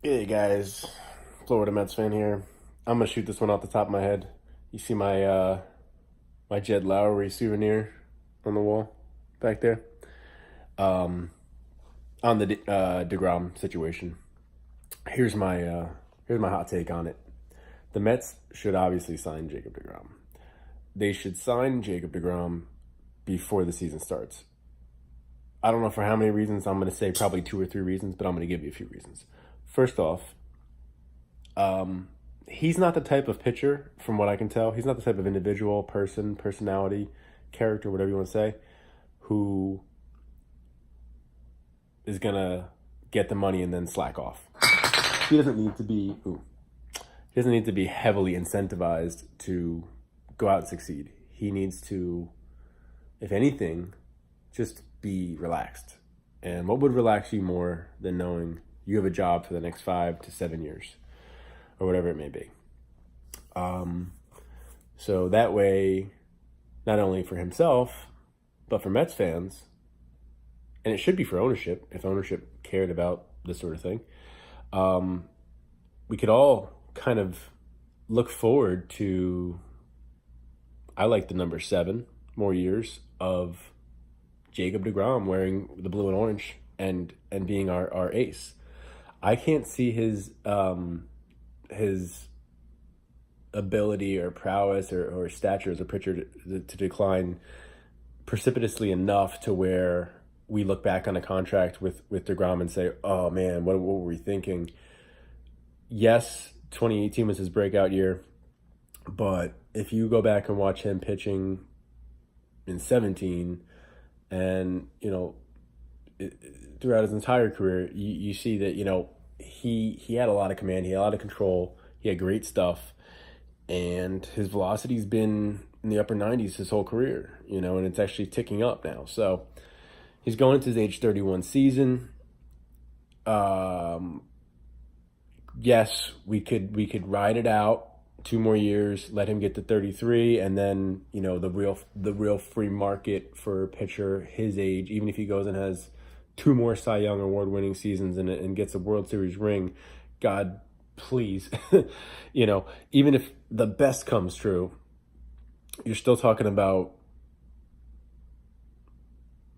Hey guys, Florida Mets fan here. I'm gonna shoot this one off the top of my head. You see my Jed Lowry souvenir on the wall back there. Um, on the DeGrom situation. Here's my here's my hot take on it. The Mets should obviously sign Jacob DeGrom. They should sign Jacob DeGrom before the season starts. I don't know for how many reasons. I'm gonna say probably two or three reasons, but I'm gonna give you a few reasons. First off, Um, he's not the type of pitcher, from what I can tell. He's not the type of individual, person, personality, character, whatever you want to say, who is gonna get the money and then slack off. He doesn't need to be. He doesn't need to be heavily incentivized to go out and succeed. He needs to, if anything, just be relaxed. And what would relax you more than knowing you have a job for the next 5 to 7 years, or whatever it may be? Um, so that way, not only for himself, but for Mets fans, and it should be for ownership, if ownership cared about this sort of thing, um, we could all kind of look forward to, I like the number 7, more years of Jacob DeGrom wearing the blue and orange and being our ace. I can't see his ability or prowess or stature as a pitcher to decline precipitously enough to where we look back on a contract with DeGrom and say, oh man, what were we thinking? Yes, 2018 was his breakout year, but if you go back and watch him pitching in 17 and, throughout his entire career, you see that, he had a lot of command, he had a lot of control, he had great stuff, and his velocity's been in the upper 90s his whole career, and it's actually ticking up now. So he's going into his age 31 season. Yes, we could ride it out 2 more years, let him get to 33, and then the real free market for a pitcher his age, even if he goes and has 2 more Cy Young award winning seasons and gets a World Series ring, God please, even if the best comes true, you're still talking about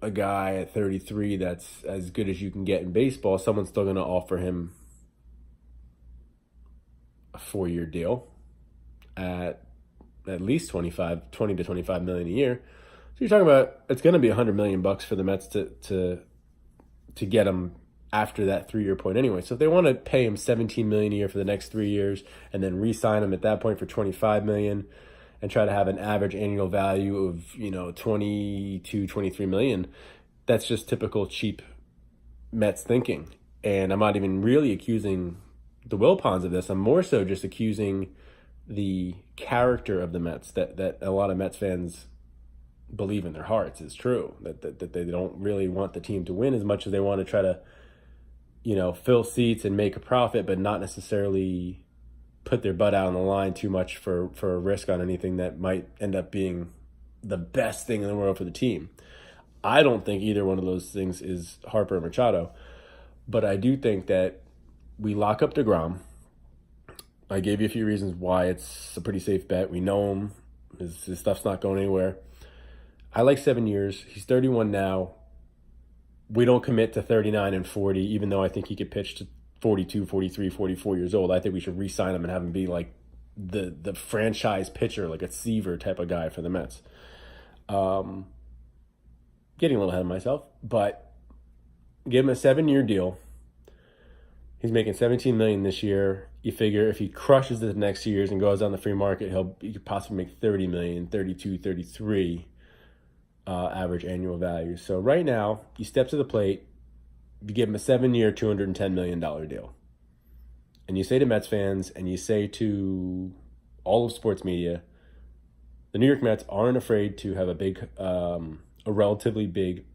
a guy at 33 that's as good as you can get in baseball. Someone's still going to offer him a 4-year deal at least 20 to 25 million a year. So you're talking about it's going to be $100 million for the Mets to get him after that 3-year point anyway. So if they want to pay him 17 million a year for the next 3 years and then re-sign him at that point for 25 million and try to have an average annual value of 22, 23 million, that's just typical cheap Mets thinking. And I'm not even really accusing the Wilpons of this. I'm more so just accusing the character of the Mets that a lot of Mets fans believe in their hearts is true, that they don't really want the team to win as much as they want to try to fill seats and make a profit, but not necessarily put their butt out on the line too much for a risk on anything that might end up being the best thing in the world for the team. I don't think either one of those things is Harper or Machado, but I do think that we lock up DeGrom. I gave you a few reasons why it's a pretty safe bet. We know him. His stuff's not going anywhere. I like 7 years. He's 31 now. We don't commit to 39 and 40, even though I think he could pitch to 42, 43, 44 years old. I think we should re-sign him and have him be like the franchise pitcher, like a Seaver type of guy for the Mets. Getting a little ahead of myself, but give him a 7-year deal. He's making 17 million this year. You figure if he crushes the next years and goes on the free market, he could possibly make 30 million, 32, 33 average annual value. So right now, you step to the plate, you give him a 7-year, $210 million deal. And you say to Mets fans, and you say to all of sports media, the New York Mets aren't afraid to have a relatively big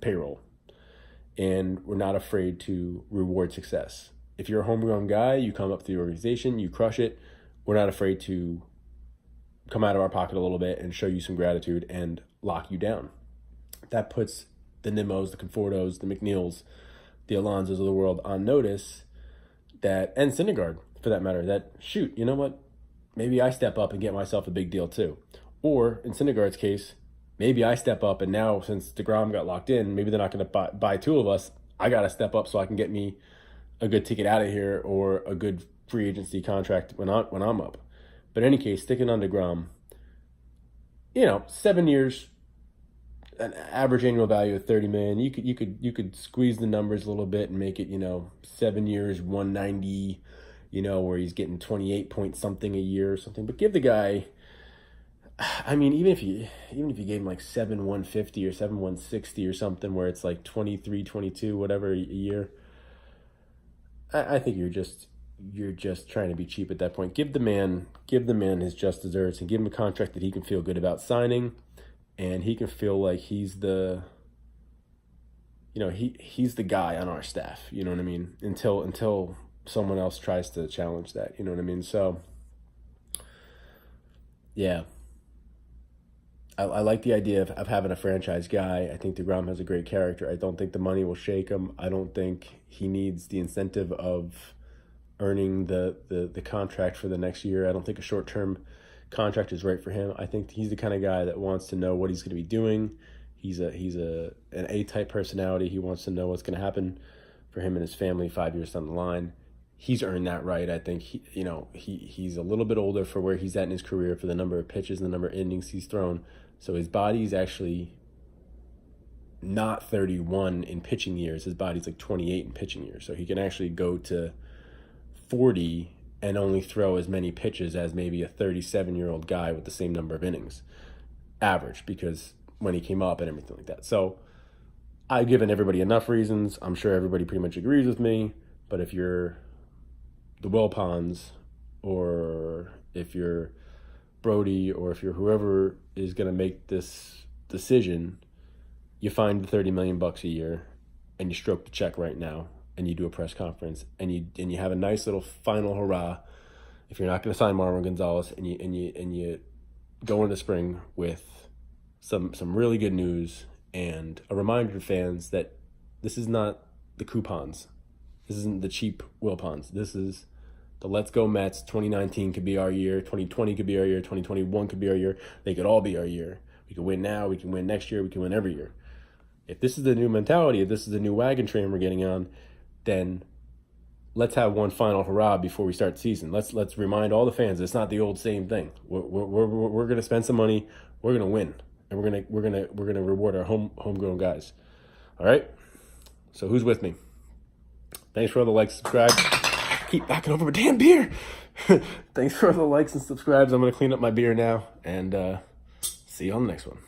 payroll. And we're not afraid to reward success. If you're a homegrown guy, you come up to the organization, you crush it. We're not afraid to come out of our pocket a little bit and show you some gratitude and lock you down. That puts the Nimmos, the Confortos, the McNeils, the Alonsos of the world on notice that, and Syndergaard for that matter, that shoot, you know what? Maybe I step up and get myself a big deal too. Or in Syndergaard's case, maybe I step up and now since DeGrom got locked in, maybe they're not going to buy two of us. I got to step up so I can get me a good ticket out of here or a good free agency contract when I'm up. But in any case, sticking on DeGrom, 7 years, an average annual value of $30 million. You could squeeze the numbers a little bit and make it 7 years, 190. Where he's getting 28 point something a year or something. But give the guy, I mean, even if you gave him like 7,150 or 7,160 or something, where it's like 23, 22, whatever a year, I think you're just trying to be cheap at that point. Give the man his just desserts and give him a contract that he can feel good about signing, and he can feel like he's the he's the guy on our staff. You know what I mean? Until someone else tries to challenge that. You know what I mean? So yeah. I like the idea of having a franchise guy. I think DeGrom has a great character. I don't think the money will shake him. I don't think he needs the incentive of earning the contract for the next year. I don't think a short-term contract is right for him. I think he's the kind of guy that wants to know what he's going to be doing. He's an A-type personality. He wants to know what's going to happen for him and his family 5 years down the line. He's earned that right. I think he's a little bit older for where he's at in his career, for the number of pitches and the number of innings he's thrown. So his body's actually not 31 in pitching years. His body's like 28 in pitching years. So he can actually go to 40 and only throw as many pitches as maybe a 37-year-old guy with the same number of innings, average, because when he came up and everything like that. So I've given everybody enough reasons. I'm sure everybody pretty much agrees with me. But if you're the Wilpons, or if you're Brody, or if you're whoever is going to make this decision, you find the $30 million a year and you stroke the check right now and you do a press conference and you have a nice little final hurrah if you're not going to sign Marwin Gonzalez, and you go into spring with some really good news and a reminder to fans that this is not the coupons. This isn't the cheap Wilpons. This is the Let's Go Mets. 2019 could be our year. 2020 could be our year. 2021 could be our year. They could all be our year. We can win now. We can win next year. We can win every year. If this is the new mentality, if this is the new wagon train we're getting on, then let's have one final hurrah before we start the season. Let's remind all the fans it's not the old same thing. We're going to spend some money. We're going to win, and we're going to reward our homegrown guys. All right. So who's with me? Thanks for all the likes, subscribe. Keep backing over my damn beer. Thanks for all the likes and subscribes. I'm going to clean up my beer now, and see you on the next one.